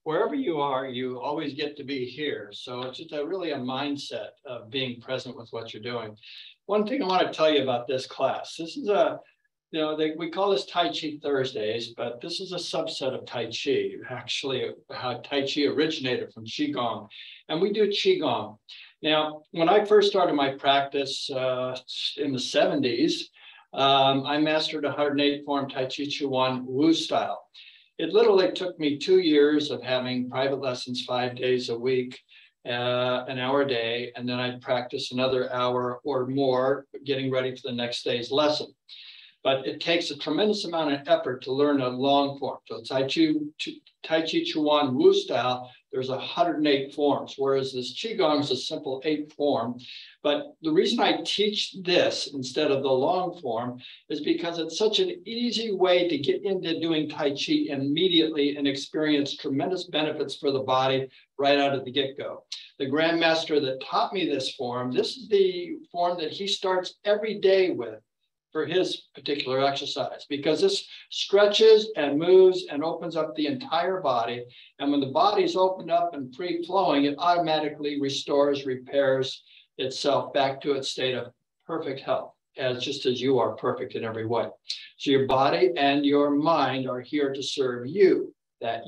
wherever you are, you always get to be here. So it's just really a mindset of being present with what you're doing. One thing I want to tell you about this class, this is we call this Tai Chi Thursdays, but this is a subset of Tai Chi. Actually, how Tai Chi originated from Qigong, and we do Qigong. Now, when I first started my practice in the 70s, I mastered 108 form Tai Chi Chuan Wu style. It literally took me 2 years of having private lessons 5 days a week, an hour a day, and then I'd practice another hour or more getting ready for the next day's lesson. But it takes a tremendous amount of effort to learn a long form. So Tai Chi Chuan Wu style, there's 108 forms, whereas this Qigong is a simple 8 form. But the reason I teach this instead of the long form is because it's such an easy way to get into doing Tai Chi immediately and experience tremendous benefits for the body right out of the get-go. The Grandmaster that taught me this form, this is the form that he starts every day with for his particular exercise, because this stretches and moves and opens up the entire body. And when the body's opened up and free flowing, it automatically restores, repairs itself back to its state of perfect health, just as you are perfect in every way. So your body and your mind are here to serve you, that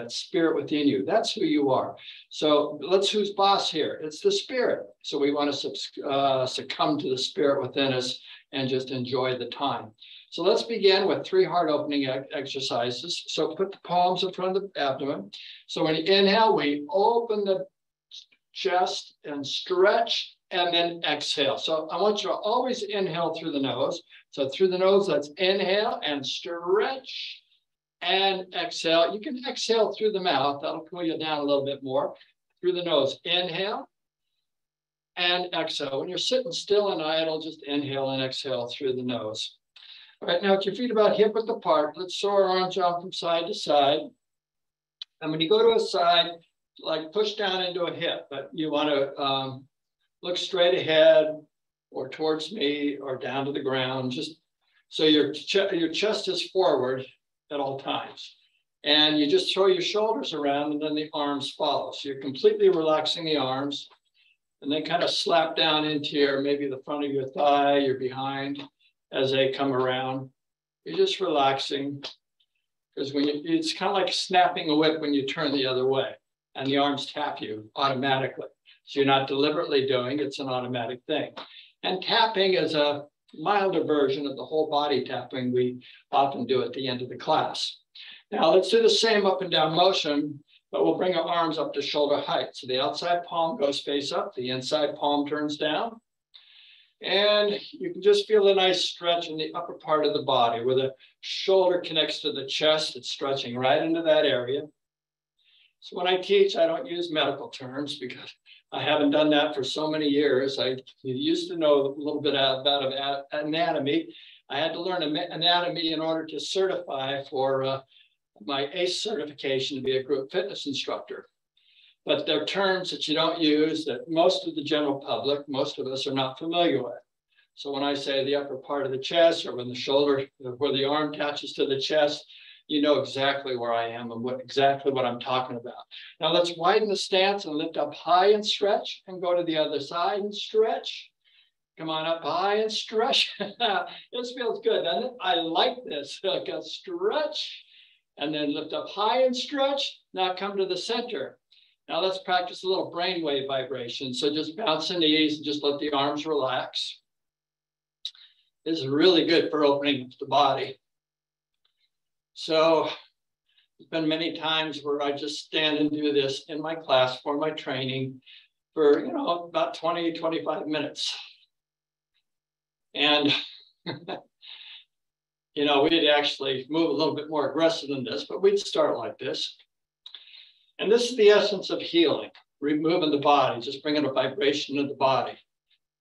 spirit within you. That's who you are. So who's boss here? It's the spirit. So we want to succumb to the spirit within us and just enjoy the time. So let's begin with 3 heart opening exercises. So put the palms in front of the abdomen. So when you inhale, we open the chest and stretch, and then exhale. So I want you to always inhale through the nose. So through the nose, let's inhale and stretch and exhale. You can exhale through the mouth. That'll cool you down a little bit more. Through the nose, inhale and exhale. When you're sitting still and idle, just inhale and exhale through the nose. All right, now with your feet about hip width apart, let's throw our arms out from side to side. And when you go to a side, like push down into a hip, but you want to look straight ahead or towards me or down to the ground, just so your chest is forward at all times. And you just throw your shoulders around and then the arms follow. So you're completely relaxing the arms and then kind of slap down into maybe the front of your thigh, your behind as they come around. You're just relaxing, because it's kind of like snapping a whip when you turn the other way and the arms tap you automatically. So you're not deliberately doing, it's an automatic thing. And tapping is a milder version of the whole body tapping we often do at the end of the class. Now let's do the same up and down motion, but we'll bring our arms up to shoulder height. So the outside palm goes face up, the inside palm turns down. And you can just feel a nice stretch in the upper part of the body where the shoulder connects to the chest. It's stretching right into that area. So when I teach, I don't use medical terms because I haven't done that for so many years. I used to know a little bit about anatomy. I had to learn anatomy in order to certify for my ACE certification to be a group fitness instructor. But there are terms that you don't use that most of the general public, most of us are not familiar with. So when I say the upper part of the chest or when the shoulder, where the arm attaches to the chest, you know exactly where I am and exactly what I'm talking about. Now let's widen the stance and lift up high and stretch and go to the other side and stretch. Come on up high and stretch. This feels good, doesn't it? I like this. Like a stretch and then lift up high and stretch. Now come to the center. Now let's practice a little brainwave vibration. So just bounce the knees and just let the arms relax. This is really good for opening up the body. So there's been many times where I just stand and do this in my class for my training for, about 20, 25 minutes. And, we'd actually move a little bit more aggressive than this, but we'd start like this. And this is the essence of healing, removing the body, just bringing a vibration to the body.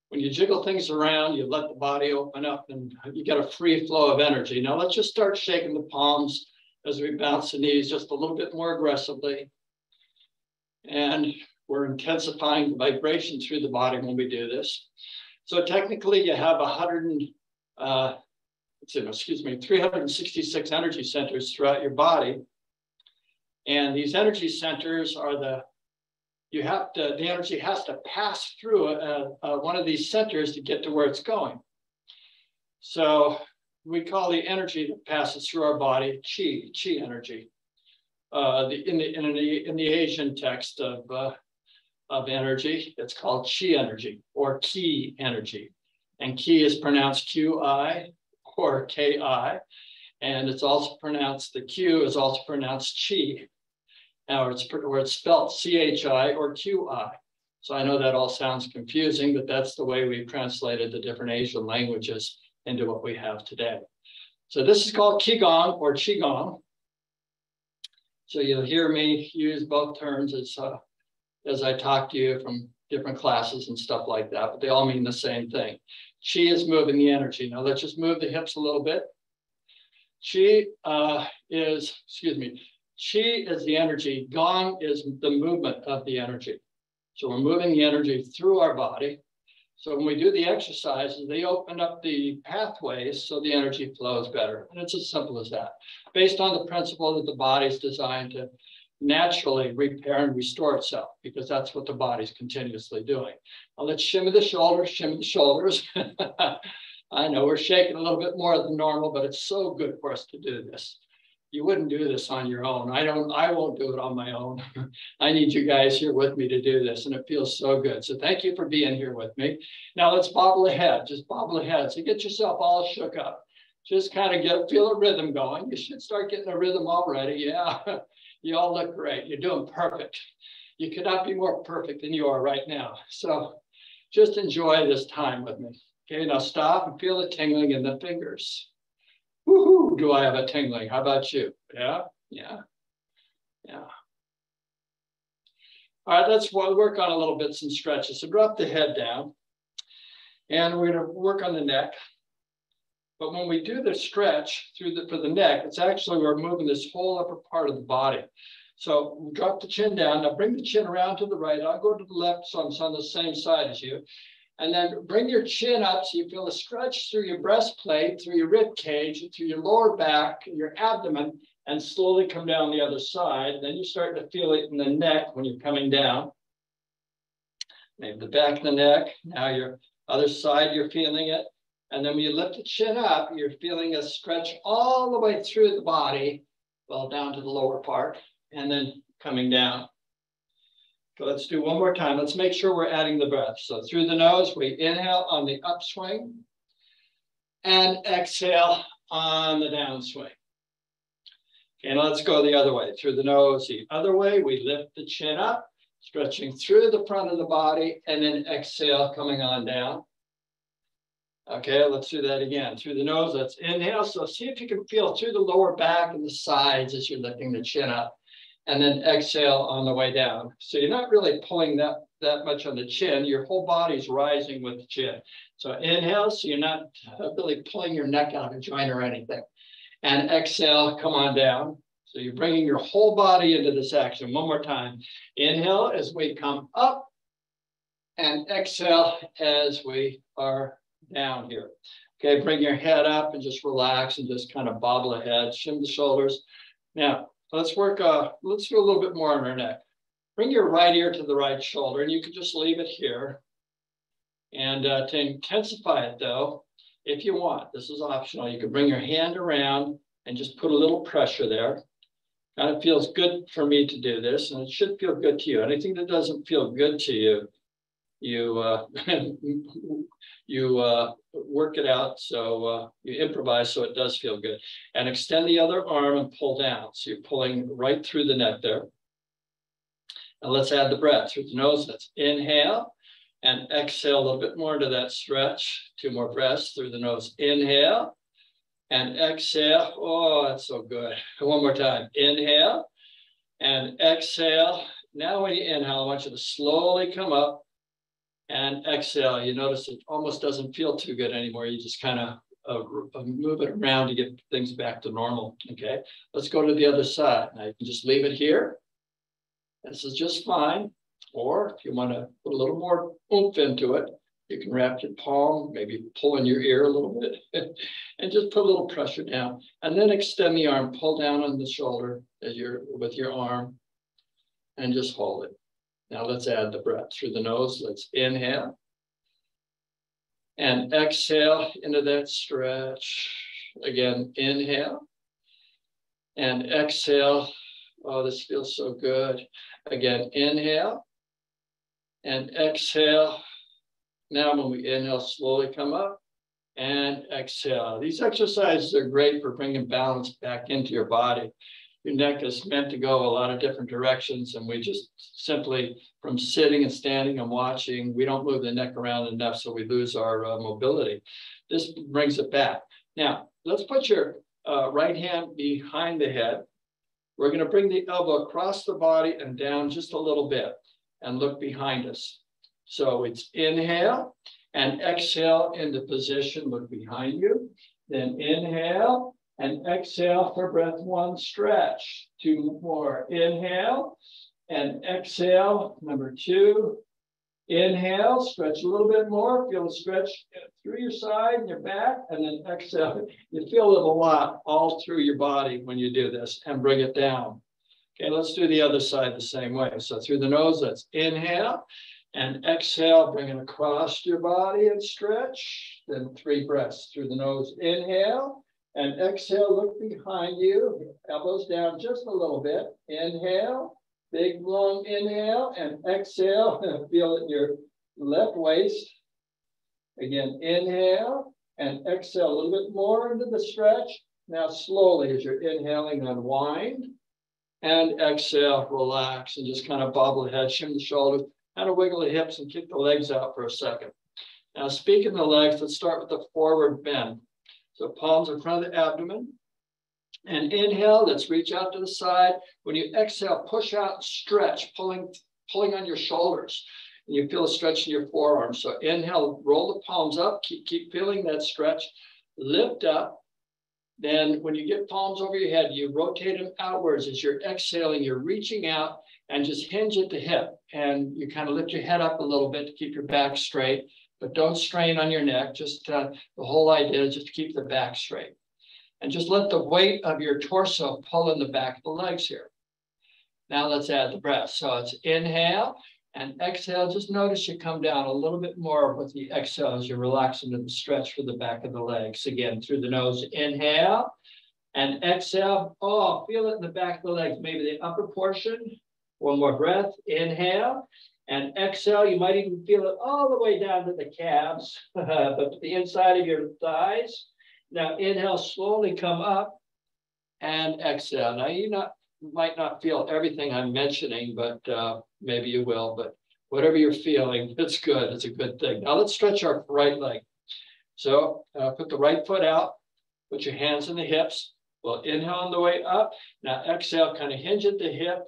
When you jiggle things around, you let the body open up and you get a free flow of energy. Now let's just start shaking the palms as we bounce the knees just a little bit more aggressively. And we're intensifying the vibration through the body when we do this. So technically you have 366 energy centers throughout your body. And these energy centers are the energy has to pass through one of these centers to get to where it's going. So we call the energy that passes through our body Qi energy. In the Asian text of energy, it's called Qi energy or Qi energy. And Qi is pronounced Qi or Ki, and it's also pronounced, the Q is also pronounced Qi, or it's spelled Chi or Qi. So I know that all sounds confusing, but that's the way we've translated the different Asian languages into what we have today. So this is called Qigong or Qigong. So you'll hear me use both terms as I talk to you from different classes and stuff like that, but they all mean the same thing. Qi is moving the energy. Now let's just move the hips a little bit. Qi is the energy. Gong is the movement of the energy. So we're moving the energy through our body. So when we do the exercises, they open up the pathways so the energy flows better. And it's as simple as that, based on the principle that the body's designed to naturally repair and restore itself, because that's what the body's continuously doing. Now let's shimmy the shoulders, shimmy the shoulders. I know we're shaking a little bit more than normal, but it's so good for us to do this. You wouldn't do this on your own. I won't do it on my own. I need you guys here with me to do this, and it feels so good. So thank you for being here with me. Now let's bobble ahead, just bobble ahead. So get yourself all shook up. Just kind of feel a rhythm going. You should start getting a rhythm already. Yeah, you all look great. You're doing perfect. You could not be more perfect than you are right now. So just enjoy this time with me. Okay, now stop and feel the tingling in the fingers. Woohoo, do I have a tingling? How about you? Yeah. All right, let's work on a little bit some stretches. So drop the head down, and we're gonna work on the neck. But when we do the stretch for the neck, it's actually, we're moving this whole upper part of the body. So drop the chin down. Now bring the chin around to the right. I'll go to the left, so I'm on the same side as you. And then bring your chin up so you feel a stretch through your breastplate, through your rib cage, through your lower back, your abdomen, and slowly come down the other side. And then you start to feel it in the neck when you're coming down. Maybe the back of the neck. Now your other side, you're feeling it. And then when you lift the chin up, you're feeling a stretch all the way through the body, well, down to the lower part, and then coming down. So let's do one more time. Let's make sure we're adding the breath. So through the nose, we inhale on the upswing and exhale on the downswing. Okay, now let's go the other way. Through the nose, the other way, we lift the chin up, stretching through the front of the body, and then exhale, coming on down. Okay, let's do that again. Through the nose, let's inhale. So see if you can feel through the lower back and the sides as you're lifting the chin up. And then exhale on the way down. So you're not really pulling that much on the chin. Your whole body's rising with the chin. So inhale, so you're not really pulling your neck out of joint or anything. And exhale, come on down. So you're bringing your whole body into this action. One more time. Inhale as we come up, and exhale as we are down here. Okay, bring your head up and just relax and just kind of bobble ahead, shim the shoulders. Now, let's do a little bit more on our neck. Bring your right ear to the right shoulder, and you can just leave it here. And to intensify it, though, if you want, this is optional, you can bring your hand around and just put a little pressure there. Kind of feels good for me to do this, and it should feel good to you. Anything that doesn't feel good to you, you work it out, so you improvise so it does feel good. And extend the other arm and pull down. So you're pulling right through the neck there. And let's add the breath through the nose. Let's inhale and exhale a little bit more into that stretch. 2 more breaths through the nose. Inhale and exhale. Oh, that's so good. One more time. Inhale and exhale. Now when you inhale, I want you to slowly come up and exhale. You notice it almost doesn't feel too good anymore. You just kind of move it around to get things back to normal. Okay, let's go to the other side. Now you can just leave it here. This is just fine. Or if you want to put a little more oomph into it, you can wrap your palm, maybe pull in your ear a little bit, and just put a little pressure down. And then extend the arm, pull down on the shoulder, as you're with your arm, and just hold it. Now let's add the breath through the nose. Let's inhale and exhale into that stretch. Again, inhale and exhale. Oh, this feels so good. Again, inhale and exhale. Now when we inhale, slowly come up and exhale. These exercises are great for bringing balance back into your body. Your neck is meant to go a lot of different directions, and we just simply, from sitting and standing and watching, we don't move the neck around enough, so we lose our mobility. This brings it back. Now, let's put your right hand behind the head. We're going to bring the elbow across the body and down just a little bit and look behind us. So it's inhale and exhale into position, look behind you. Then inhale and exhale for breath one, stretch. Two more, inhale and exhale. Number two, inhale, stretch a little bit more, feel the stretch through your side and your back, and then exhale. You feel it a lot all through your body when you do this, and bring it down. Okay, let's do the other side the same way. So through the nose, let's inhale and exhale, bring it across your body and stretch. Then three breaths through the nose, inhale and exhale, look behind you, elbows down just a little bit. Inhale, big long inhale, and exhale, and feel it in your left waist. Again, inhale and exhale a little bit more into the stretch. Now slowly, as you're inhaling, unwind and exhale, relax, and just kind of bobble the head, shim the shoulders, kind of wiggle the hips and kick the legs out for a second. Now speaking of the legs, let's start with the forward bend. So palms in front of the abdomen. And inhale, let's reach out to the side. When you exhale, push out, stretch, pulling on your shoulders. And you feel a stretch in your forearms. So inhale, roll the palms up, keep feeling that stretch. Lift up. Then when you get palms over your head, you rotate them outwards. As you're exhaling, you're reaching out and just hinge at the hip. And you kind of lift your head up a little bit to keep your back straight, but don't strain on your neck. Just the whole idea is just to keep the back straight. And just let the weight of your torso pull in the back of the legs here. Now let's add the breath. So it's inhale and exhale. Just notice you come down a little bit more with the exhale as you relax into the stretch for the back of the legs. Again, through the nose, inhale and exhale. Oh, feel it in the back of the legs, maybe the upper portion. One more breath, inhale and exhale. You might even feel it all the way down to the calves, but the inside of your thighs. Now inhale, slowly come up and exhale. Now you might not feel everything I'm mentioning, but maybe you will, but whatever you're feeling, it's good. It's a good thing. Now let's stretch our right leg. So put the right foot out, put your hands in the hips. We'll inhale on the way up. Now exhale, kind of hinge at the hip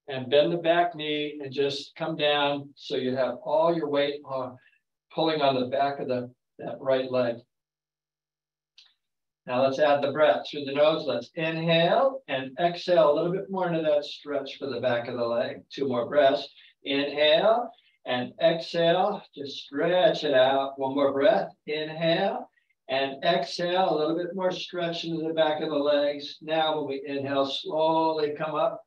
and bend the back knee and just come down so you have all your weight pulling on the back of that right leg. Now let's add the breath through the nose. Let's inhale and exhale a little bit more into that stretch for the back of the leg. Two more breaths. Inhale and exhale. Just stretch it out. One more breath. Inhale and exhale. A little bit more stretch into the back of the legs. Now when we inhale, slowly come up.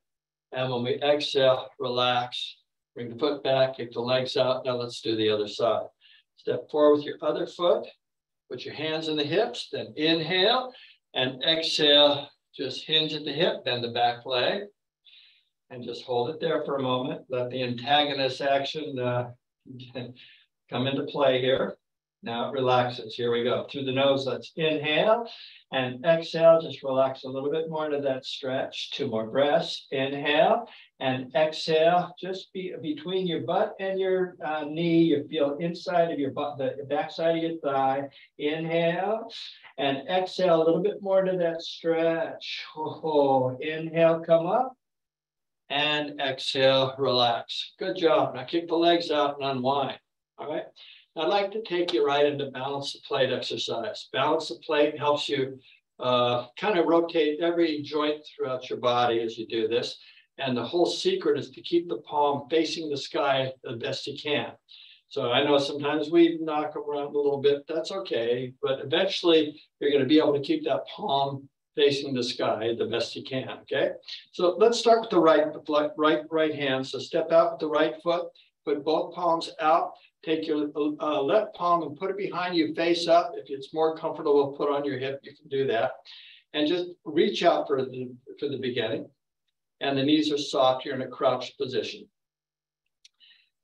And when we exhale, relax. Bring the foot back, kick the legs out. Now let's do the other side. Step forward with your other foot. Put your hands in the hips, then inhale and exhale. Just hinge at the hip, bend the back leg, and just hold it there for a moment. Let the antagonist action come into play here. Now it relaxes. Here we go. Through the nose, let's inhale and exhale. Just relax a little bit more into that stretch. Two more breaths. Inhale and exhale. Just between your butt and your knee, you feel inside of your butt, the backside of your thigh. Inhale and exhale a little bit more to that stretch. Oh, inhale, come up. And exhale, relax. Good job. Now kick the legs out and unwind. All right. I'd like to take you right into balance the plate exercise. Balance the plate helps you kind of rotate every joint throughout your body as you do this. And the whole secret is to keep the palm facing the sky the best you can. So I know sometimes we knock around a little bit. That's okay. But eventually, you're going to be able to keep that palm facing the sky the best you can, okay? So let's start with the right hand. So step out with the right foot, put both palms out, take your left palm and put it behind you, face up. If it's more comfortable, put on your hip, you can do that. And just reach out for the beginning. And the knees are soft, you're in a crouched position.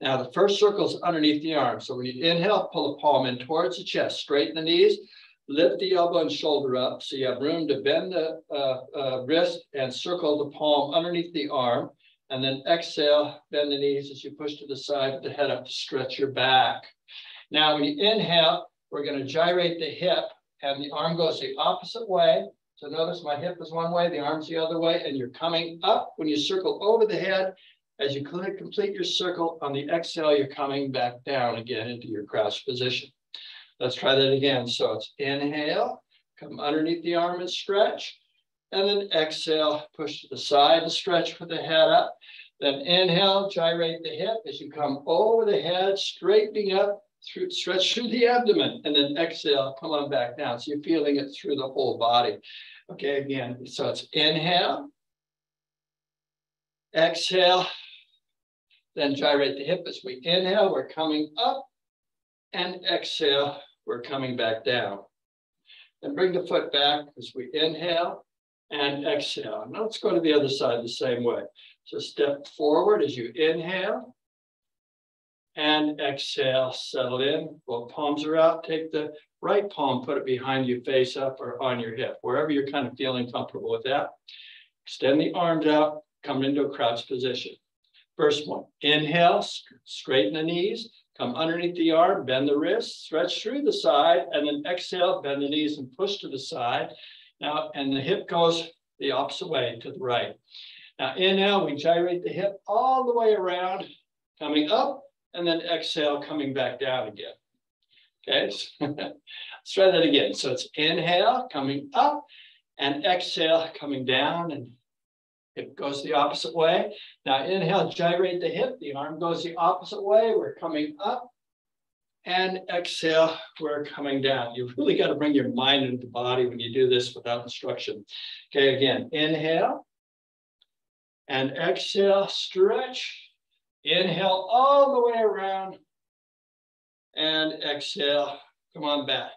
Now the first circle is underneath the arm. So when you inhale, pull the palm in towards the chest, straighten the knees, lift the elbow and shoulder up so you have room to bend the wrist and circle the palm underneath the arm. And then exhale, bend the knees as you push to the side with the head up to stretch your back. Now when you inhale, we're going to gyrate the hip and the arm goes the opposite way. So notice my hip is one way, the arm's the other way, and you're coming up when you circle over the head. As you complete your circle, on the exhale, you're coming back down again into your crouched position. Let's try that again. So it's inhale, come underneath the arm and stretch. And then exhale, push to the side and stretch with the head up. Then inhale, gyrate the hip as you come over the head, straightening up, stretch through the abdomen. And then exhale, come on back down. So you're feeling it through the whole body. Okay, again, so it's inhale, exhale, then gyrate the hip as we inhale, we're coming up, and exhale, we're coming back down. And bring the foot back as we inhale and exhale. Now let's go to the other side the same way. So step forward as you inhale and exhale, settle in. Both palms are out. Take the right palm, put it behind you, face up or on your hip, wherever you're kind of feeling comfortable with that. Extend the arms out, come into a crouched position. First one, inhale, straighten the knees, come underneath the arm, bend the wrist, stretch through the side, and then exhale, bend the knees and push to the side. Now, and the hip goes the opposite way to the right. Now, inhale, we gyrate the hip all the way around, coming up, and then exhale, coming back down again. Okay, let's try that again. So it's inhale, coming up, and exhale, coming down, and hip goes the opposite way. Now inhale, gyrate the hip, the arm goes the opposite way, we're coming up, and exhale, we're coming down. You've really got to bring your mind into the body when you do this without instruction. Okay, again, inhale, and exhale, stretch. Inhale all the way around, and exhale, come on back.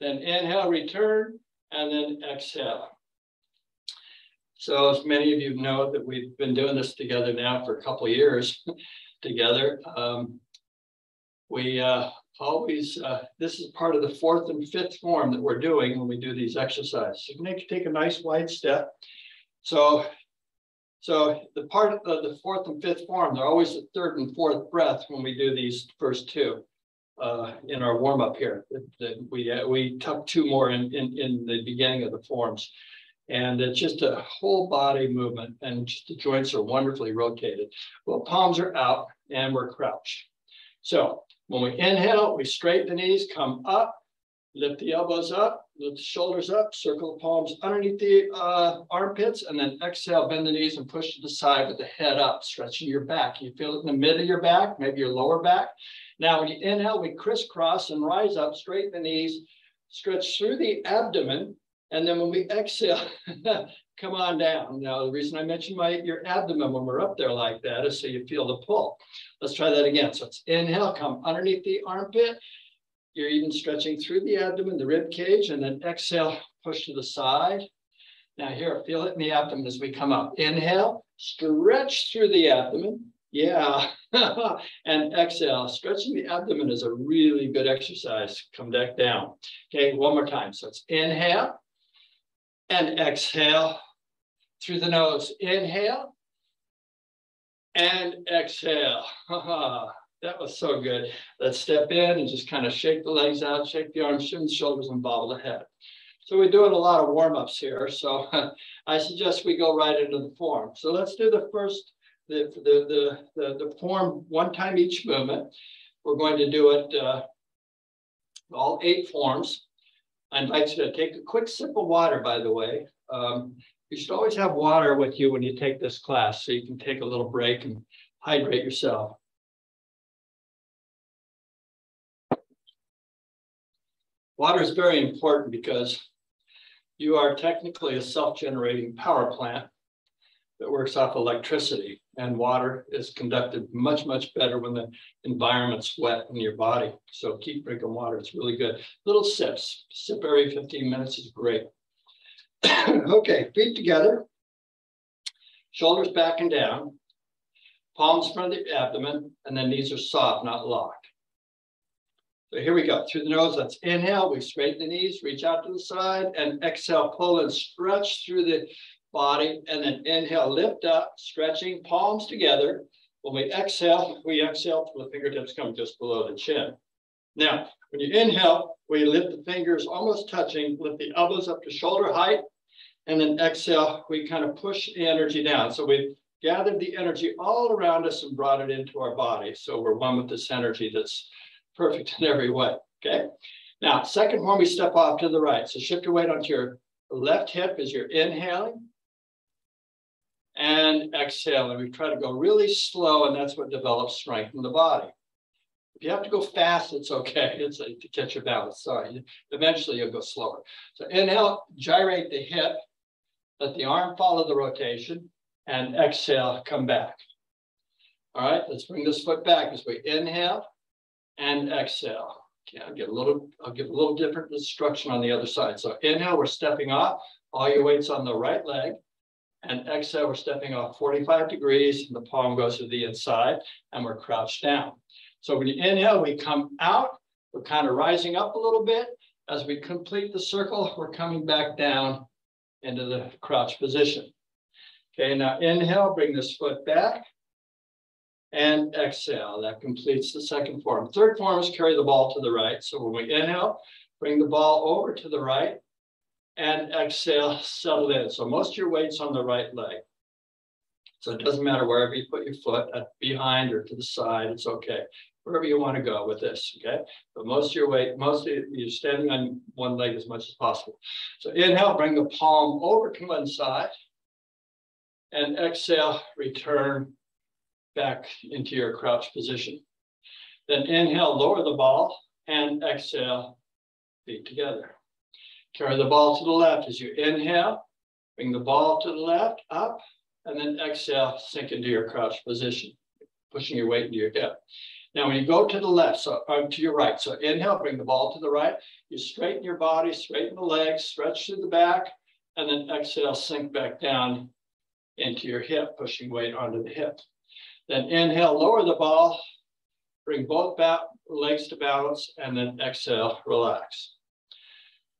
Then inhale, return, and then exhale. So as many of you know that we've been doing this together now for a couple of years together. We always, this is part of the fourth and fifth form that we're doing when we do these exercises. So you can take a nice wide step. So the part of the fourth and fifth form, they're always the third and fourth breath when we do these first two in our warm up here. We tuck two more in the beginning of the forms. And it's just a whole body movement and just the joints are wonderfully rotated. Well, palms are out and we're crouched. So when we inhale, we straighten the knees, come up, lift the elbows up, lift the shoulders up, circle the palms underneath the armpits, and then exhale, bend the knees and push to the side with the head up, stretching your back. You feel it in the middle of your back, maybe your lower back. Now, when you inhale, we crisscross and rise up, straighten the knees, stretch through the abdomen, and then when we exhale, come on down. Now, the reason I mentioned your abdomen when we're up there like that is so you feel the pull. Let's try that again. So it's inhale, come underneath the armpit. You're even stretching through the abdomen, the rib cage, and then exhale, push to the side. Now here, feel it in the abdomen as we come up. Inhale, stretch through the abdomen. Yeah, and exhale. Stretching the abdomen is a really good exercise. Come back down. Okay, one more time. So it's inhale and exhale through the nose. Inhale and exhale. That was so good. Let's step in and just kind of shake the legs out, shake the arms, shins, shoulders, and bobble the head. So we're doing a lot of warm-ups here. So I suggest we go right into the form. So let's do the first, the form one time each movement. We're going to do it all 8 forms. I invite you to take a quick sip of water, by the way. You should always have water with you when you take this class so you can take a little break and hydrate yourself. Water is very important because You are technically a self-generating power plant that works off electricity, and water is conducted much, much better when the environment's wet in your body. So keep drinking water, it's really good. Little sips, sip every 15 minutes is great. Okay, feet together, shoulders back and down, palms in front of the abdomen, and then knees are soft, not locked. So here we go, through the nose, let's inhale, we straighten the knees, reach out to the side, and exhale, pull and stretch through the body, and then inhale, lift up, stretching, palms together. When we exhale till the fingertips come just below the chin. Now, when you inhale, we lift the fingers almost touching, lift the elbows up to shoulder height, and then exhale, we kind of push the energy down. So we've gathered the energy all around us and brought it into our body. So we're one with this energy that's perfect in every way, okay? Now, second form, we step off to the right. So shift your weight onto your left hip as you're inhaling and exhale. And we try to go really slow, and that's what develops strength in the body. If you have to go fast, it's okay. It's like to catch your balance. Sorry, eventually you'll go slower. So inhale, gyrate the hip, let the arm follow the rotation, and exhale, come back. All right, let's bring this foot back as we inhale and exhale. Okay, I'll give a little different instruction on the other side. So inhale, we're stepping off, all your weight's on the right leg, and exhale, we're stepping off 45 degrees, and the palm goes to the inside, and we're crouched down. So when you inhale, we come out, we're kind of rising up a little bit. As we complete the circle, we're coming back down into the crouch position. Okay, now inhale, bring this foot back, and exhale. That completes the second form. Third form is carry the ball to the right. So when we inhale, bring the ball over to the right, and exhale, settle in. So most of your weight's on the right leg. So it doesn't matter wherever you put your foot, behind or to the side, it's okay. Wherever you want to go with this, okay? But most of your weight, you're standing on one leg as much as possible. So inhale, bring the palm over to one side, and exhale, return back into your crouch position. Then inhale, lower the ball, and exhale, feet together. Carry the ball to the left as you inhale, bring the ball to the left, up, and then exhale, sink into your crouch position, pushing your weight into your hip. Now, when you go to the left, so to your right, so inhale, bring the ball to the right, you straighten your body, straighten the legs, stretch through the back, and then exhale, sink back down into your hip, pushing weight onto the hip. Then inhale, lower the ball, bring both legs to balance, and then exhale, relax.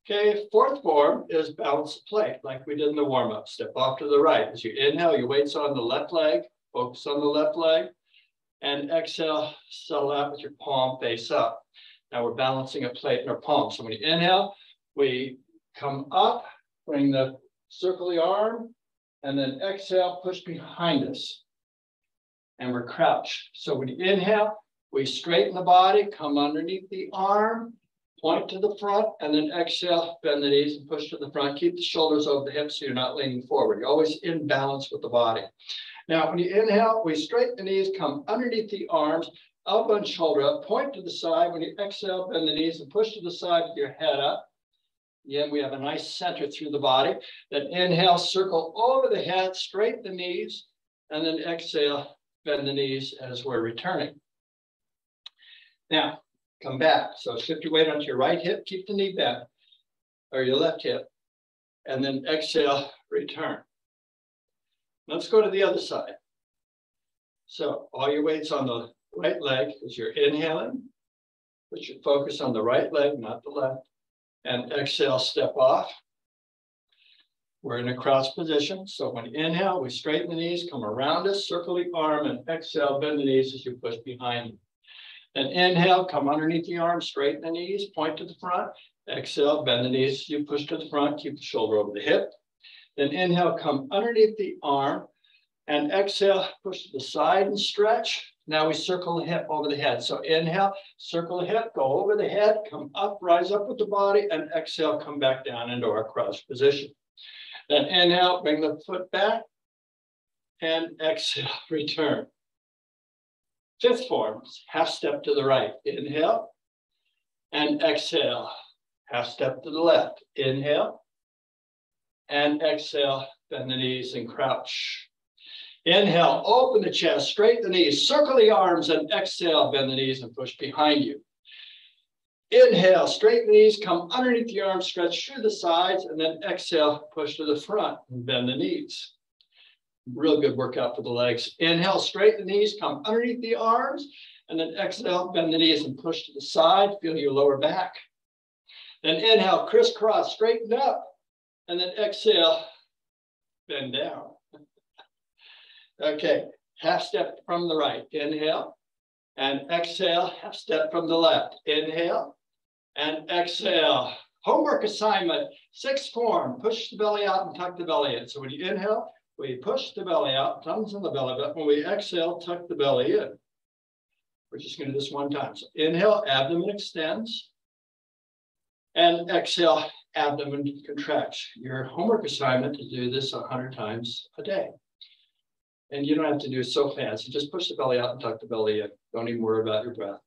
Okay, fourth form is balance the plate, like we did in the warm-up. Step off to the right. As you inhale, your weight's on the left leg, focus on the left leg, and exhale, settle out with your palm face up. Now we're balancing a plate in our palm. So when you inhale, we come up, circle the arm, and then exhale, push behind us. And we're crouched. So when you inhale, we straighten the body, come underneath the arm, point to the front, and then exhale, bend the knees and push to the front. Keep the shoulders over the hips so you're not leaning forward. You're always in balance with the body. Now, when you inhale, we straighten the knees, come underneath the arms, elbow and shoulder up, point to the side. When you exhale, bend the knees and push to the side with your head up. Again, we have a nice center through the body. Then inhale, circle over the head, straighten the knees, and then exhale, bend the knees as we're returning. Now, come back. So shift your weight onto your right hip, keep the knee bent, or your left hip, and then exhale, return. Let's go to the other side. So all your weight's on the right leg as you're inhaling. Put your focus on the right leg, not the left. And exhale, step off. We're in a crouch position. So when you inhale, we straighten the knees, come around us, circle the arm, and exhale, bend the knees as you push behind you. Then inhale, come underneath the arm, straighten the knees, point to the front. Exhale, bend the knees as you push to the front, keep the shoulder over the hip. Then inhale, come underneath the arm, and exhale, push to the side and stretch. Now we circle the hip over the head. So inhale, circle the hip, go over the head, come up, rise up with the body, and exhale, come back down into our crouch position. Then inhale, bring the foot back, and exhale, return. Fifth form, half step to the right. Inhale, and exhale, half step to the left. Inhale, And exhale, bend the knees and crouch. Inhale, open the chest, straighten the knees, circle the arms, and exhale, bend the knees and push behind you. Inhale, straighten the knees, come underneath the arms, stretch through the sides, and then exhale, push to the front and bend the knees. Real good workout for the legs. Inhale, straighten the knees, come underneath the arms, and then exhale, bend the knees and push to the side, feel your lower back. Then inhale, crisscross, straighten up, and then exhale, bend down. Okay, half step from the right. Inhale, and exhale, half step from the left. Inhale, and exhale. Homework assignment, sixth form. Push the belly out and tuck the belly in. So when you inhale, we push the belly out, thumbs on the belly button. When we exhale, tuck the belly in. We're just going to do this one time. So inhale, abdomen extends. And exhale, abdomen contracts. Your homework assignment is to do this 100 times a day. And you don't have to do it so fast. You just push the belly out and tuck the belly in. Don't even worry about your breath.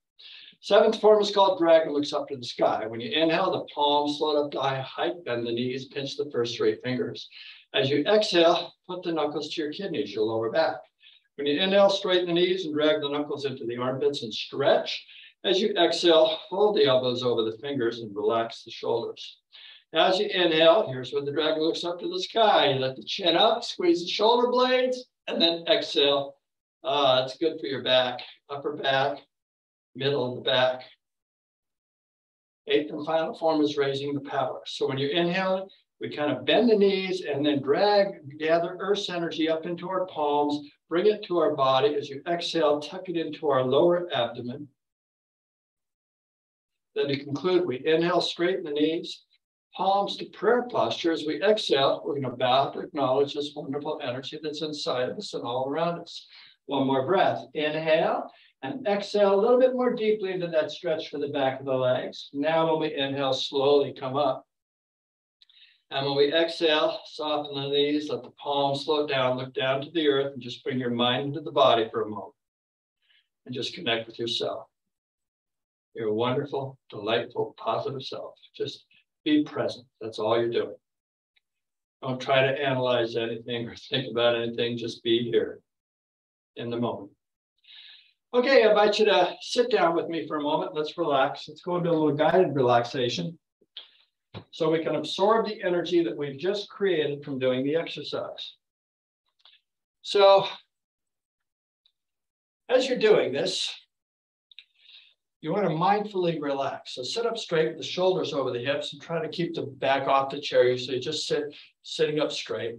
Seventh form is called dragon, looks up to the sky. When you inhale, the palms float up to eye height, bend the knees, pinch the first 3 fingers. As you exhale, put the knuckles to your kidneys, your lower back. When you inhale, straighten the knees and drag the knuckles into the armpits and stretch. As you exhale, fold the elbows over the fingers and relax the shoulders. As you inhale, here's where the dragon looks up to the sky. You let the chin up, squeeze the shoulder blades, and then exhale. It's good for your back, upper back, middle of the back. Eighth and final form is raising the power. So when you're inhaling, we kind of bend the knees and then gather Earth's energy up into our palms, bring it to our body. As you exhale, tuck it into our lower abdomen. Then to conclude, we inhale, straighten the knees, palms to prayer posture. As we exhale, we're going to bow to acknowledge this wonderful energy that's inside of us and all around us. One more breath. Inhale and exhale a little bit more deeply into that stretch for the back of the legs. Now when we inhale, slowly come up. And when we exhale, soften the knees, let the palms float down, look down to the earth, and just bring your mind into the body for a moment. And just connect with yourself. Your wonderful, delightful, positive self. Just be present. That's all you're doing. Don't try to analyze anything or think about anything. Just be here in the moment. Okay, I invite you to sit down with me for a moment. Let's relax. Let's go into a little guided relaxation so we can absorb the energy that we've just created from doing the exercise. So as you're doing this, you want to mindfully relax. So sit up straight with the shoulders over the hips and try to keep the back off the chair. So you just sitting up straight,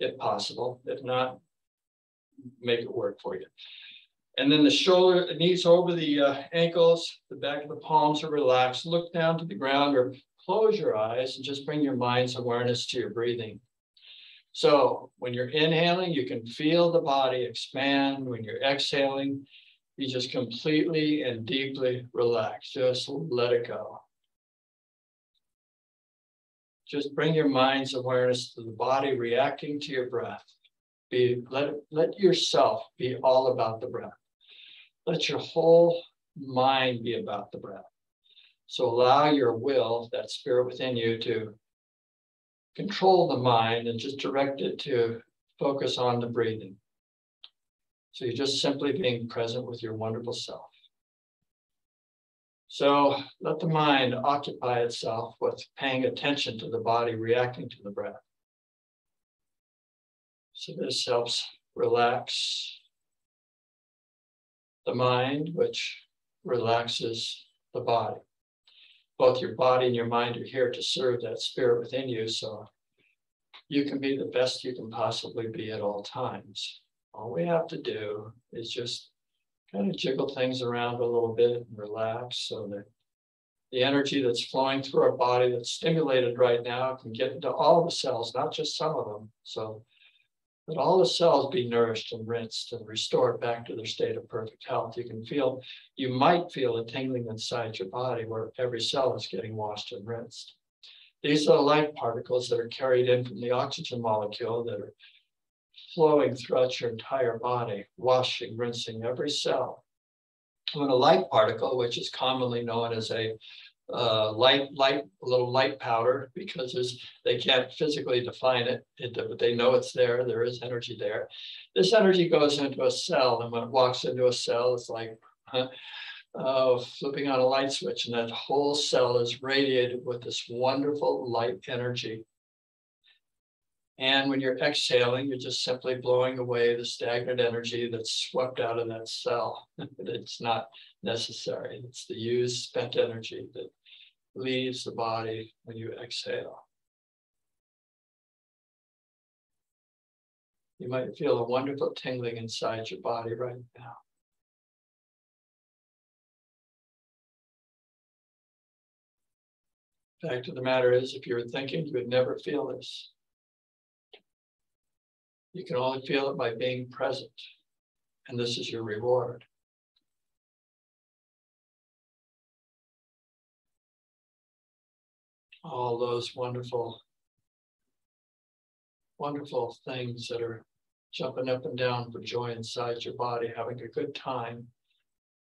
if possible. If not, make it work for you. And then the knees over the ankles, the back of the palms are relaxed. Look down to the ground or close your eyes and just bring your mind's awareness to your breathing. So when you're inhaling, you can feel the body expand. When you're exhaling, you just completely and deeply relax. Just let it go. Just bring your mind's awareness to the body reacting to your breath. Let yourself be all about the breath. Let your whole mind be about the breath. So allow your will, that spirit within you, to control the mind and just direct it to focus on the breathing. So you're just simply being present with your wonderful self. So let the mind occupy itself with paying attention to the body reacting to the breath. So this helps relax the mind, which relaxes the body. Both your body and your mind are here to serve that spirit within you, so you can be the best you can possibly be at all times. All we have to do is just kind of jiggle things around a little bit and relax so that the energy that's flowing through our body that's stimulated right now can get into all the cells, not just some of them. So that all the cells be nourished and rinsed and restored back to their state of perfect health. You might feel a tingling inside your body where every cell is getting washed and rinsed. These are light particles that are carried in from the oxygen molecule that are flowing throughout your entire body, washing, rinsing every cell. When a light particle, which is commonly known as a a little light powder, because they can't physically define it, but they know it's there. There is energy there. This energy goes into a cell, and when it walks into a cell, it's like flipping on a light switch, and that whole cell is radiated with this wonderful light energy. And when you're exhaling, you're just simply blowing away the stagnant energy that's swept out of that cell. It's not necessary. It's the used, spent energy that leaves the body when you exhale. You might feel a wonderful tingling inside your body right now. Fact of the matter is, if you were thinking, you would never feel this. You can only feel it by being present, and this is your reward. All those wonderful, wonderful things that are jumping up and down for joy inside your body, having a good time,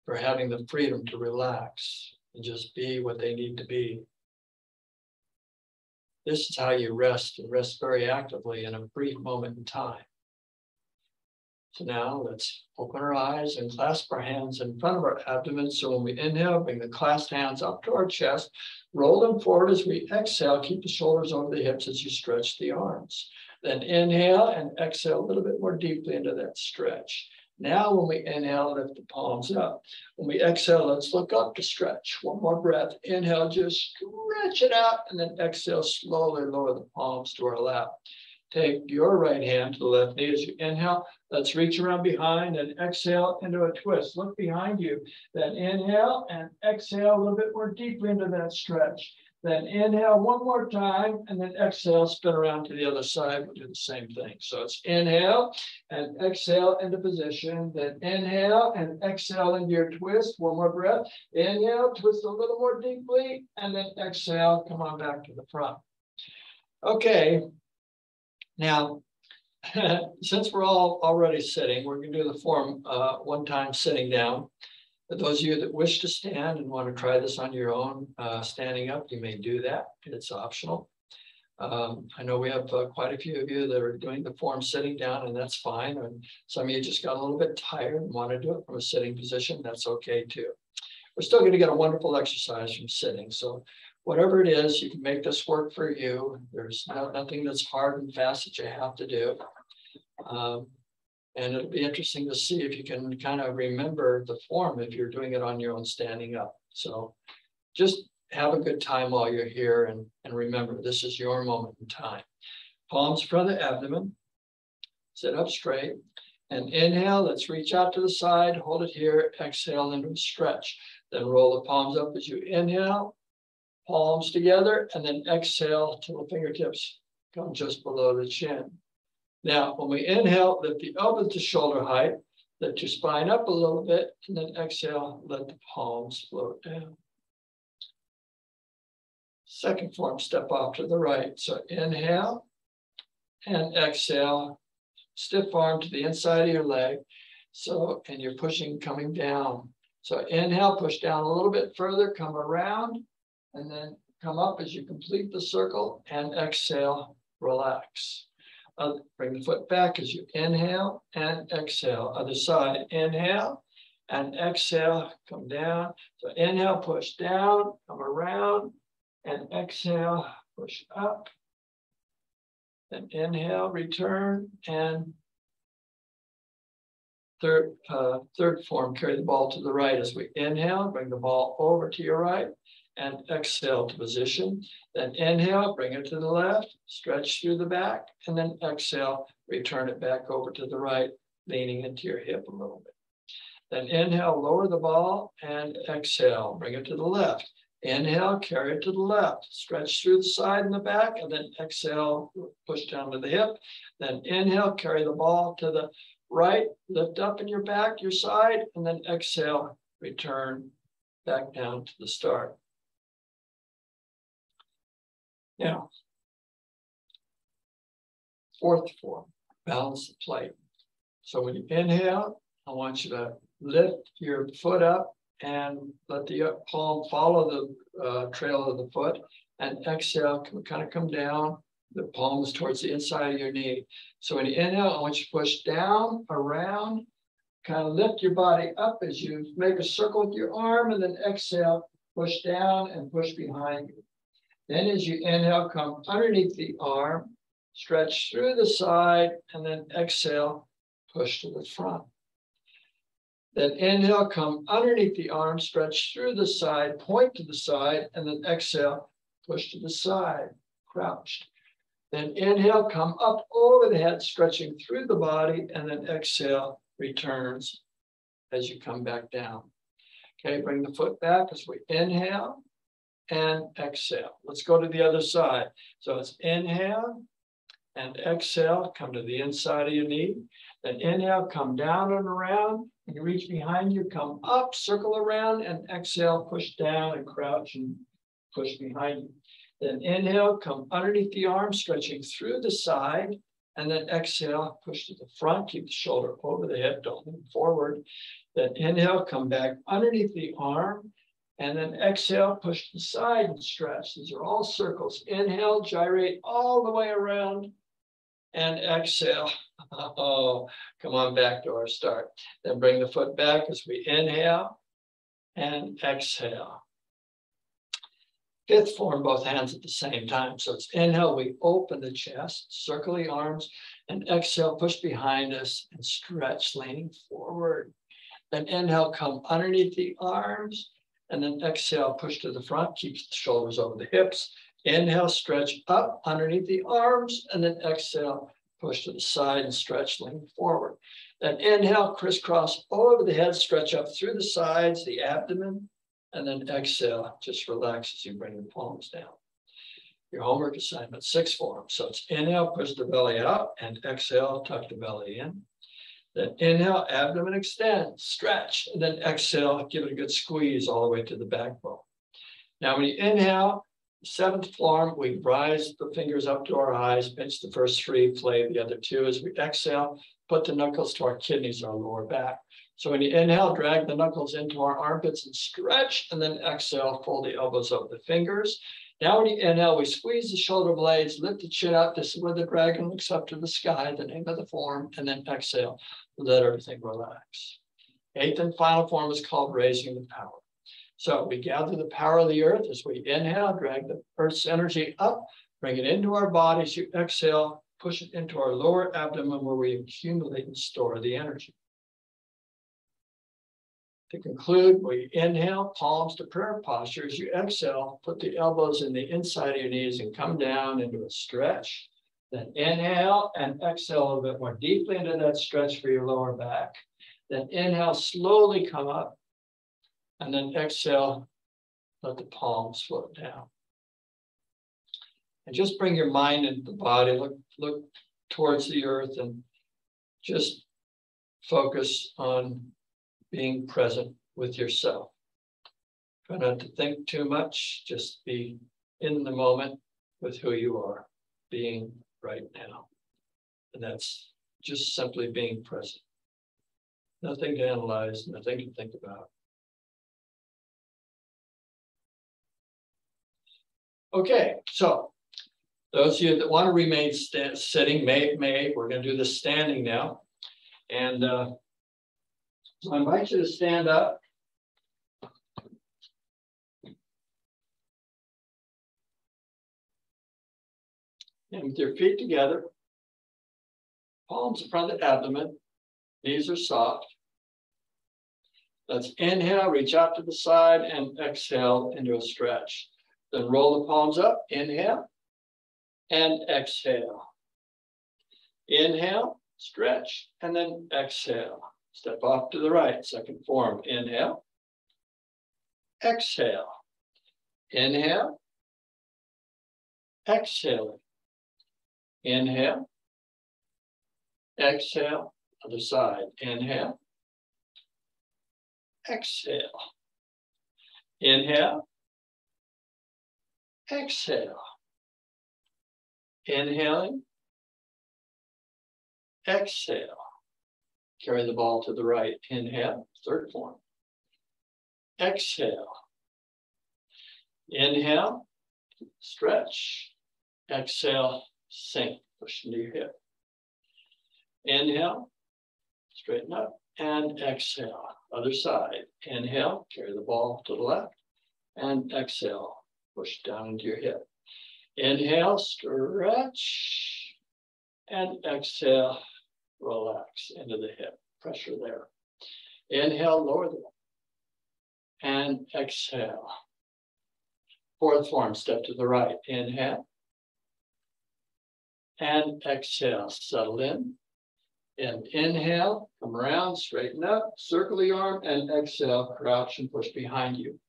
for having the freedom to relax and just be what they need to be. This is how you rest, and rest very actively in a brief moment in time. So now let's open our eyes and clasp our hands in front of our abdomen. So when we inhale, bring the clasped hands up to our chest, roll them forward as we exhale, keep the shoulders over the hips as you stretch the arms. Then inhale and exhale a little bit more deeply into that stretch. Now when we inhale, lift the palms up. When we exhale, let's look up to stretch. One more breath. Inhale, just stretch it out, and then exhale, slowly lower the palms to our lap. Take your right hand to the left knee as you inhale. Let's reach around behind and exhale into a twist. Look behind you. Then inhale and exhale a little bit more deeply into that stretch. Then inhale one more time, and then exhale, spin around to the other side. We'll do the same thing. So it's inhale and exhale into position. Then inhale and exhale into your twist. One more breath. Inhale, twist a little more deeply, and then exhale, come on back to the front. Okay. Now, since we're all already sitting, we're going to do the form one time sitting down. For those of you that wish to stand and want to try this on your own, standing up, you may do that. It's optional. I know we have quite a few of you that are doing the form sitting down, and that's fine. And some of you just got a little bit tired and want to do it from a sitting position. That's okay too. We're still going to get a wonderful exercise from sitting. So whatever it is, you can make this work for you. There's nothing that's hard and fast that you have to do. And it'll be interesting to see if you can kind of remember the form if you're doing it on your own standing up. So just have a good time while you're here, and remember, this is your moment in time. Palms in front of the abdomen, sit up straight, and inhale, let's reach out to the side, hold it here, exhale into a stretch. Then roll the palms up as you inhale, palms together, and then exhale till the fingertips come just below the chin. Now, when we inhale, lift the elbows to shoulder height, lift your spine up a little bit, and then exhale, let the palms float down. Second form, step off to the right. So inhale and exhale, stiff arm to the inside of your leg. So, and you're pushing, coming down. So inhale, push down a little bit further, come around, and then come up as you complete the circle, and exhale, relax. Bring the foot back as you inhale and exhale. Other side, inhale and exhale, come down. So inhale, push down, come around, and exhale, push up. Then inhale, return, and third form, carry the ball to the right as we inhale, bring the ball over to your right, and exhale to position. Then inhale, bring it to the left, stretch through the back, and then exhale, return it back over to the right, leaning into your hip a little bit. Then inhale, lower the ball, and exhale, bring it to the left. Inhale, carry it to the left, stretch through the side and the back, and then exhale, push down to the hip. Then inhale, carry the ball to the right, lift up in your back, your side, and then exhale, return back down to the start. Now, fourth form, balance the plate. So when you inhale, I want you to lift your foot up and let the palm follow the trail of the foot. And exhale, kind of come down. The palms towards the inside of your knee. So when you inhale, I want you to push down, around, kind of lift your body up as you make a circle with your arm, and then exhale, push down and push behind you. Then as you inhale, come underneath the arm, stretch through the side, and then exhale, push to the front. Then inhale, come underneath the arm, stretch through the side, point to the side, and then exhale, push to the side, crouched. Then inhale, come up over the head, stretching through the body, and then exhale, returns as you come back down. Okay, bring the foot back as we inhale and exhale. Let's go to the other side. So it's inhale and exhale, come to the inside of your knee. Then inhale, come down and around. When you reach behind you, come up, circle around, and exhale, push down and crouch and push behind you. Then inhale, come underneath the arm, stretching through the side, and then exhale, push to the front, keep the shoulder over the hip, don't move forward. Then inhale, come back underneath the arm, and then exhale, push to the side and stretch. These are all circles. Inhale, gyrate all the way around, and exhale. Oh, come on back to our start. Then bring the foot back as we inhale and exhale. Fifth form, both hands at the same time. So it's inhale, we open the chest, circle the arms, and exhale, push behind us and stretch, leaning forward. Then inhale, come underneath the arms, and then exhale, push to the front, keep the shoulders over the hips. Inhale, stretch up underneath the arms, and then exhale, push to the side and stretch, leaning forward. Then inhale, crisscross over the head, stretch up through the sides, the abdomen, and then exhale, just relax as you bring the palms down. Your homework assignment, sixth form. So it's inhale, push the belly out, and exhale, tuck the belly in. Then inhale, abdomen extend, stretch, and then exhale, give it a good squeeze all the way to the backbone. Now, when you inhale, seventh form, we rise the fingers up to our eyes, pinch the first three, play the other two. As we exhale, put the knuckles to our kidneys, our lower back. So when you inhale, drag the knuckles into our armpits and stretch, and then exhale, fold the elbows over the fingers. Now when you inhale, we squeeze the shoulder blades, lift the chin up. This is where the dragon looks up to the sky, the name of the form, and then exhale, let everything relax. Eighth and final form is called raising the power. So we gather the power of the earth as we inhale, drag the earth's energy up, bring it into our bodies. You exhale, push it into our lower abdomen where we accumulate and store the energy. To conclude, we inhale, palms to prayer posture. As you exhale, put the elbows in the inside of your knees and come down into a stretch. Then inhale and exhale a little bit more deeply into that stretch for your lower back. Then inhale, slowly come up. And then exhale, let the palms float down. And just bring your mind into the body. Look towards the earth and just focus on being present with yourself. Try not to think too much, just be in the moment with who you are, being right now. And that's just simply being present. Nothing to analyze, nothing to think about. Okay, so those of you that want to remain sitting, we're going to do this standing now. And so I invite you to stand up. And with your feet together, palms in front of the abdomen, knees are soft. Let's inhale, reach out to the side, and exhale into a stretch. Then roll the palms up, inhale, and exhale. Inhale, stretch, and then exhale. Step off to the right, second form. Inhale, exhale. Inhale, exhale. Inhale, exhale. Other side. Inhale, exhale. Inhale, exhale. Inhaling, exhale. Carry the ball to the right. Inhale, third form. exhale. Inhale, stretch. Exhale, sink, push into your hip. Inhale, straighten up, and exhale. Other side. Inhale, carry the ball to the left, and exhale, push down into your hip. Inhale, stretch, and exhale, relax into the hip. Pressure there. Inhale, lower the leg, and exhale. Fourth form, step to the right. Inhale, and exhale, settle in. And inhale, come around, straighten up, circle the arm, and exhale, crouch and push behind you.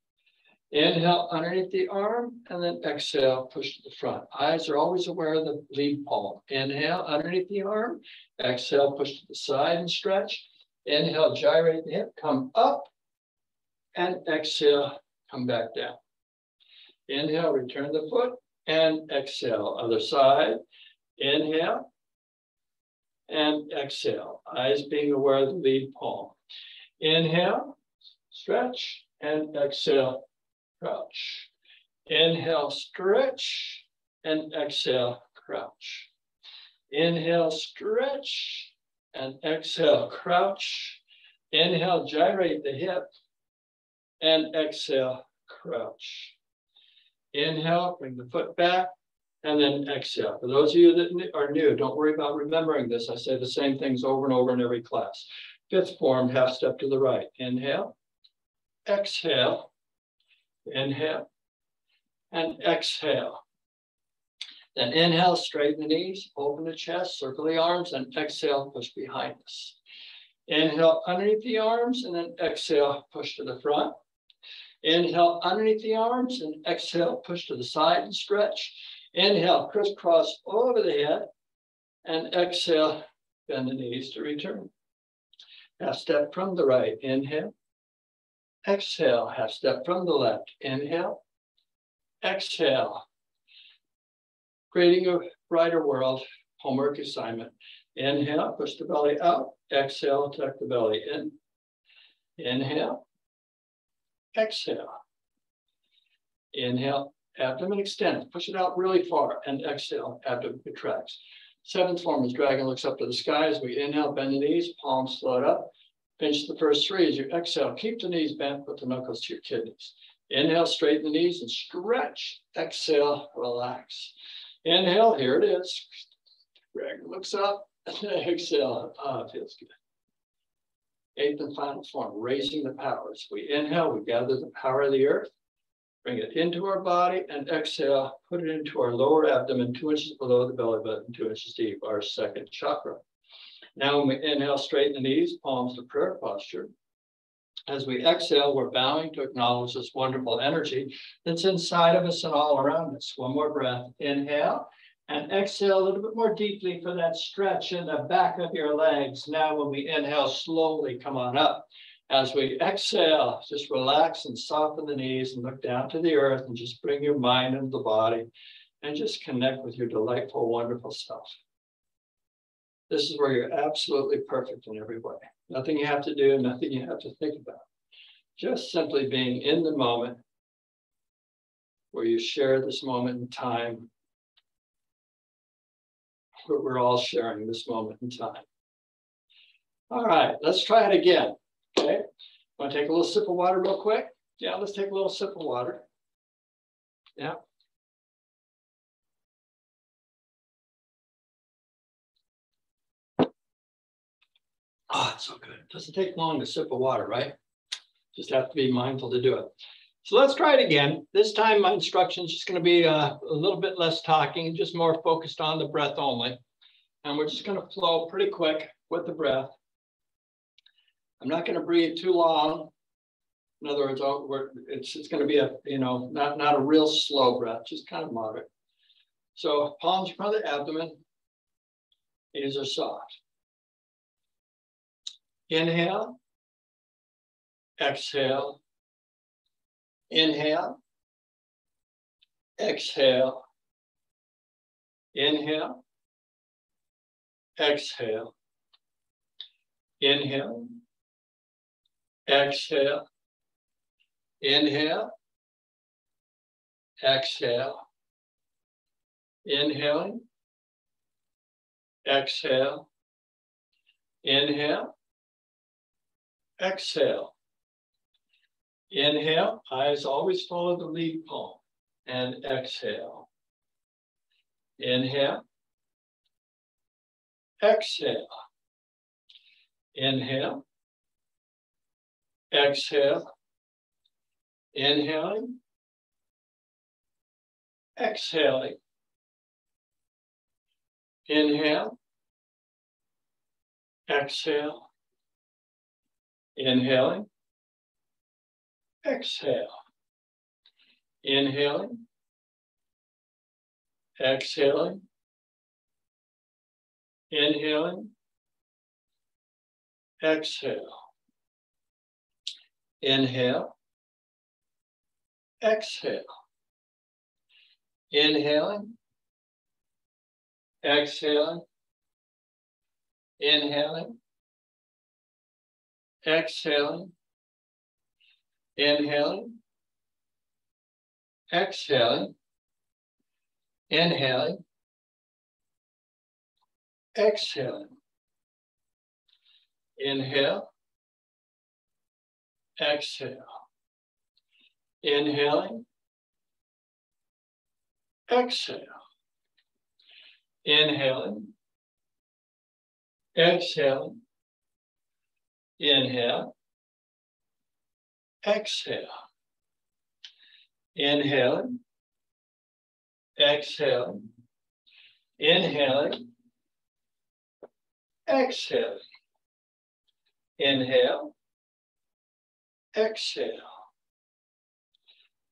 Inhale underneath the arm, and then exhale, push to the front. Eyes are always aware of the lead palm. Inhale underneath the arm, exhale, push to the side and stretch. Inhale, gyrate the hip, come up, and exhale, come back down. Inhale, return the foot, and exhale, other side. Inhale, and exhale, eyes being aware of the lead palm. Inhale, stretch, and exhale, crouch. Inhale, stretch, and exhale, crouch. Inhale, stretch, and exhale, crouch. Inhale, gyrate the hip, and exhale, crouch. Inhale, bring the foot back, and then exhale. For those of you that are new, don't worry about remembering this. I say the same things over and over in every class. Fifth form, half step to the right. Inhale, exhale, inhale, and exhale. Then inhale, straighten the knees, open the chest, circle the arms, and exhale, push behind us. Inhale underneath the arms, and then exhale, push to the front. Inhale underneath the arms, and exhale, push to the side and stretch. Inhale, crisscross over the head, and exhale, bend the knees to return. Half step from the right, inhale. Exhale, half step from the left, inhale. Exhale. Creating a brighter world, homework assignment. Inhale, push the belly out. Exhale, tuck the belly in. Inhale. Exhale. Inhale, abdomen extends. Push it out really far. And exhale, abdomen contracts. Seventh form is dragon looks up to the sky. As we inhale, bend the knees, palms float up. Pinch the first three. As you exhale, keep the knees bent, put the knuckles to your kidneys. Inhale, straighten the knees and stretch. Exhale, relax. Inhale, here it is. Dragon looks up. Exhale, feels good. Eighth and final form, raising the powers. We inhale, we gather the power of the earth, bring it into our body, and exhale, put it into our lower abdomen, 2 inches below the belly button, 2 inches deep, our second chakra. Now, when we inhale, straighten the knees, palms to prayer posture. As we exhale, we're bowing to acknowledge this wonderful energy that's inside of us and all around us. One more breath. Inhale. And exhale a little bit more deeply for that stretch in the back of your legs. Now, when we inhale, slowly come on up. As we exhale, just relax and soften the knees and look down to the earth and just bring your mind into the body and just connect with your delightful, wonderful self. This is where you're absolutely perfect in every way. Nothing you have to do, nothing you have to think about. Just simply being in the moment where you share this moment in time. We're all sharing this moment in time. All right, let's try it again. Okay, want to take a little sip of water real quick? Yeah, let's take a little sip of water. Yeah. Oh, it's so good. It doesn't take long to sip of water, right? Just have to be mindful to do it. So let's try it again. This time my instruction is just going to be a little bit less talking, just more focused on the breath only. And we're just going to flow pretty quick with the breath. I'm not going to breathe too long. In other words, it's going to be not a real slow breath, just kind of moderate. So palms in front of the abdomen, knees are soft. Inhale, exhale, inhale, exhale, inhale, exhale, inhale, exhale, Inhale. Exhale. Inhaling. Exhale. Inhale. Exhale. Inhale. Eyes always follow the lead palm. And exhale. Inhale. Exhale. Inhale. Exhale. Inhaling. Exhaling. Inhale. Exhale. Inhaling. Exhale. Inhaling. Exhaling. Inhaling. Exhale. Inhale. Exhale. Inhaling. Exhaling. Inhaling. Exhaling. Inhaling. Exhaling. Inhaling. Exhaling. Inhale. Exhale. Inhaling. Exhale. Inhaling. Exhaling. Inhale. Exhale. Inhaling. Exhaling. Inhaling. Exhaling. Inhale. Exhale.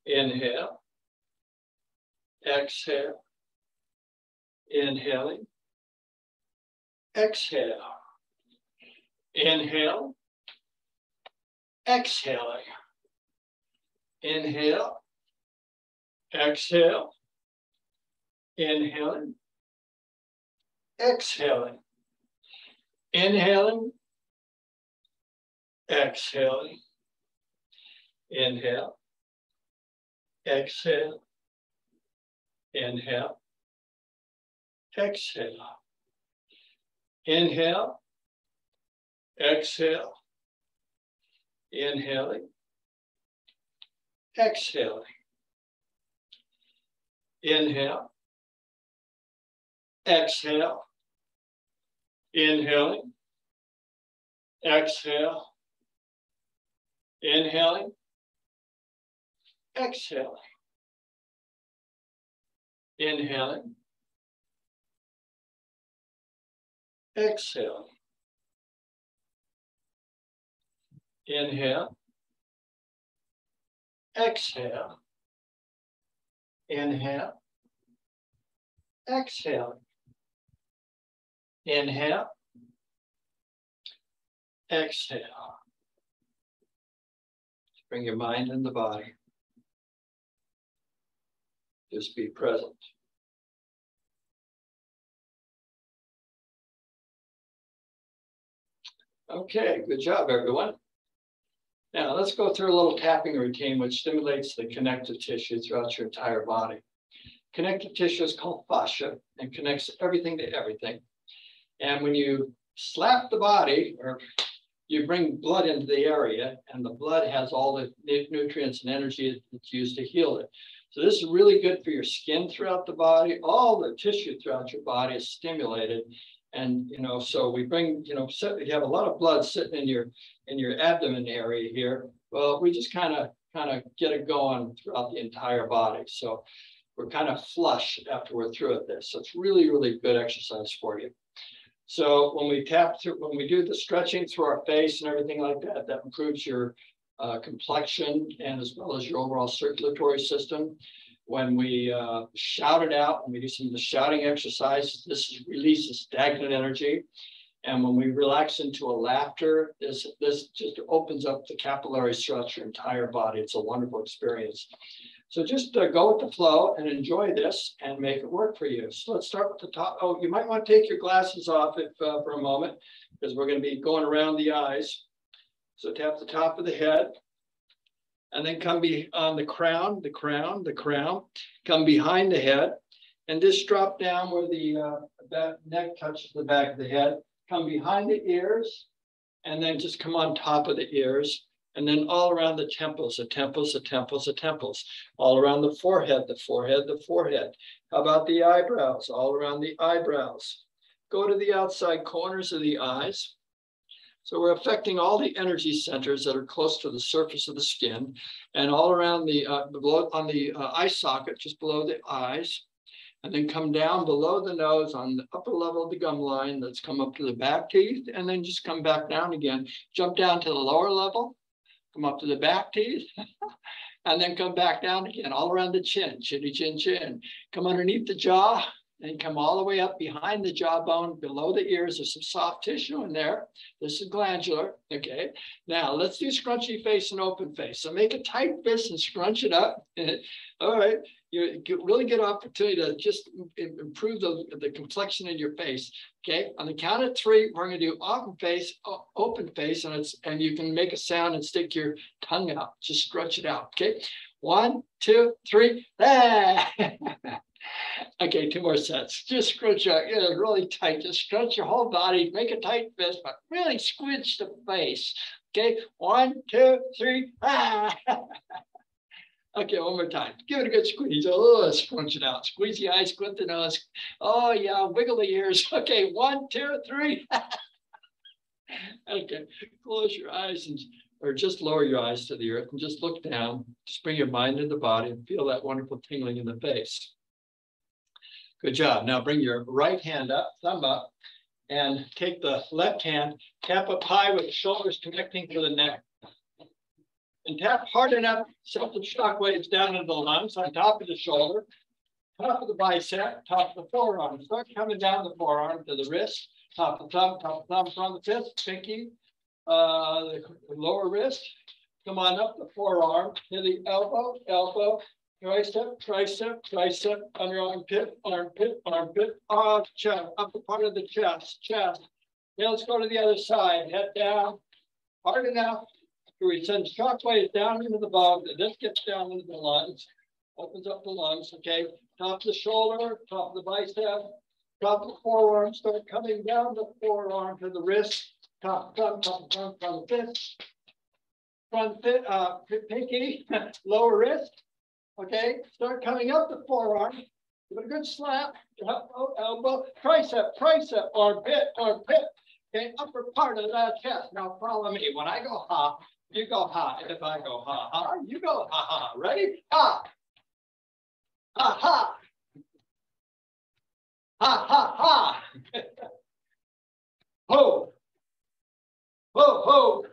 Inhale. Exhale. Inhaling. Exhale. Inhale. Exhaling. Inhale. Exhale. Inhaling. Exhaling. Inhaling. Exhaling. Inhale. Exhale. Inhale. Exhale. Inhale. Exhale. Inhaling. Exhaling. Inhale. Exhale. Inhaling. Exhale. Inhaling. Exhaling. Inhaling. Exhaling. Inhale. Exhale. Inhale. Exhale. Inhale. Exhale. Bring your mind and the body. Just be present. Okay, good job, everyone. Now let's go through a little tapping routine which stimulates the connective tissue throughout your entire body. Connective tissue is called fascia and connects everything to everything. And when you slap the body, or you bring blood into the area, and the blood has all the nutrients and energy that's used to heal it. So this is really good for your skin throughout the body. All the tissue throughout your body is stimulated. And, so we bring, you have a lot of blood sitting in your abdomen area here. Well, we just kind of get it going throughout the entire body. So we're kind of flush after we're through with this. So it's really, really good exercise for you. So when we when we do the stretching through our face and everything like that, that improves your complexion and as well as your overall circulatory system. When we shout it out, when we do some of the shouting exercises, this releases stagnant energy. And when we relax into a laughter, this just opens up the capillaries throughout your entire body. It's a wonderful experience. So just go with the flow and enjoy this and make it work for you. So let's start with the top. Oh, you might want to take your glasses off for a moment because we're going to be going around the eyes. So tap the top of the head. and then come be on the crown, the crown, the crown, come behind the head, and just drop down where the neck touches the back of the head, come behind the ears, and then just come on top of the ears, and then all around the temples, the temples, the temples, the temples, all around the forehead, the forehead, the forehead. How about the eyebrows, all around the eyebrows? Go to the outside corners of the eyes. So we're affecting all the energy centers that are close to the surface of the skin and all around the, on the eye socket, just below the eyes, and then come down below the nose on the upper level of the gum line. Let's come up to the back teeth and then just come back down again. Jump down to the lower level, come up to the back teeth, and then come back down again, all around the chin, chinny chin chin. Come underneath the jaw, and come all the way up behind the jawbone, below the ears. There's some soft tissue in there. This is glandular, okay? Now, let's do scrunchy face and open face. So make a tight fist and scrunch it up. All right, you really get an opportunity to just improve the complexion in your face, okay? On the count of 3, we're gonna do open face, and you can make a sound and stick your tongue out. Just stretch it out, okay? 1, 2, 3, ah! Okay, 2 more sets. Just scrunch out, really tight. Just scrunch your whole body, make a tight fist, but really squinch the face. Okay, 1, 2, 3, ah! Okay, one more time. Give it a good squeeze. Oh, scrunch it out. Squeeze the eyes, squint the nose. Oh, yeah, wiggle the ears. Okay, 1, 2, 3. Okay, close your eyes or just lower your eyes to the earth and just look down. Just bring your mind into the body and feel that wonderful tingling in the face. Good job. Now bring your right hand up, thumb up, and take the left hand, tap up high with the shoulders connecting to the neck. And tap hard enough, send the shock waves down into the lungs, on top of the shoulder, top of the bicep, top of the forearm. Start coming down the forearm to the wrist, top of the thumb from the fist, pinky, the lower wrist. Come on up the forearm to the elbow, elbow, tricep, tricep, tricep, under armpit, armpit, armpit, chest, upper part of the chest, chest. Now let's go to the other side. Head down, hard enough to we send shockwaves down into the bone. This gets down into the lungs, opens up the lungs. Okay, top of the shoulder, top of the bicep, top of the forearm. Start coming down the forearm to the wrist, top thumb, from the fist, front pinky, lower wrist. Okay, start coming up the forearm. Give it a good slap. Elbow, elbow, tricep, tricep, armpit, armpit. Okay, upper part of that chest. Now follow me. When I go ha, you go ha. If I go ha, ha, you go ha, ha. Ready? Ha. Ha, ha. Ha, ha, ha. Ho. Ho, ho.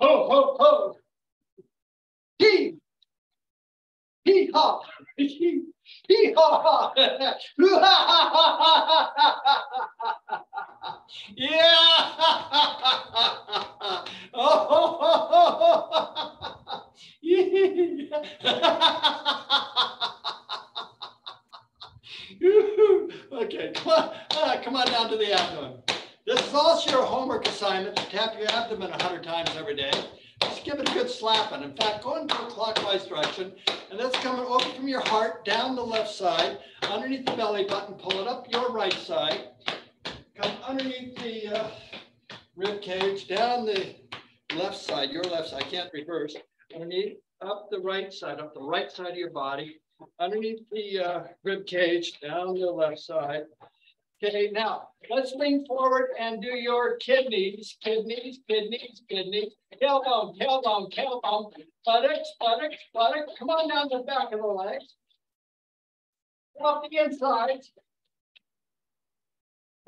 Ho, ho, ho. Hee. Hee ha, hee ha, yeah. Okay, come on down to the abdomen. This is also your homework assignment to tap your abdomen 100 times every day. Just give it a good slapping. In fact, go into a clockwise direction, and that's coming over from your heart, down the left side, underneath the belly button, pull it up your right side, come underneath the rib cage, down the left side, your left side, I can't reverse, underneath, up the right side of your body, underneath the rib cage, down the left side. Okay, now let's lean forward and do your kidneys, kidneys, kidneys, kidneys, tailbone, tailbone, tailbone, buttocks, buttocks, buttocks. Come on down to the back of the legs. Off the insides.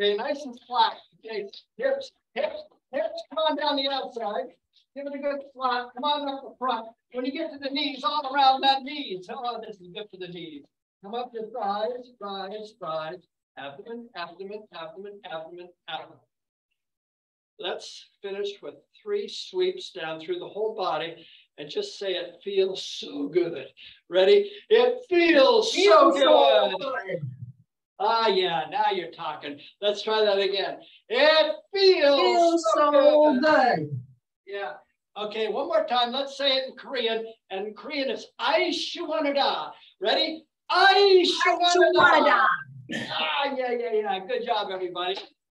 Okay, nice and flat. Okay, hips, hips, hips. Come on down the outside. Give it a good slap. Come on up the front. When you get to the knees, all around that knees. Oh, this is good for the knees. Come up the thighs, thighs, thighs. Abdomen, abdomen, abdomen, abdomen, abdomen. Let's finish with 3 sweeps down through the whole body and just say it feels so good. Ready? It feels so good. Ah, yeah, now you're talking. Let's try that again. It feels so good. Yeah. Okay, one more time. Let's say it in Korean. And in Korean, it's Aishuwanada. Ready? Aishuwanada. Ah, yeah. Good job, everybody.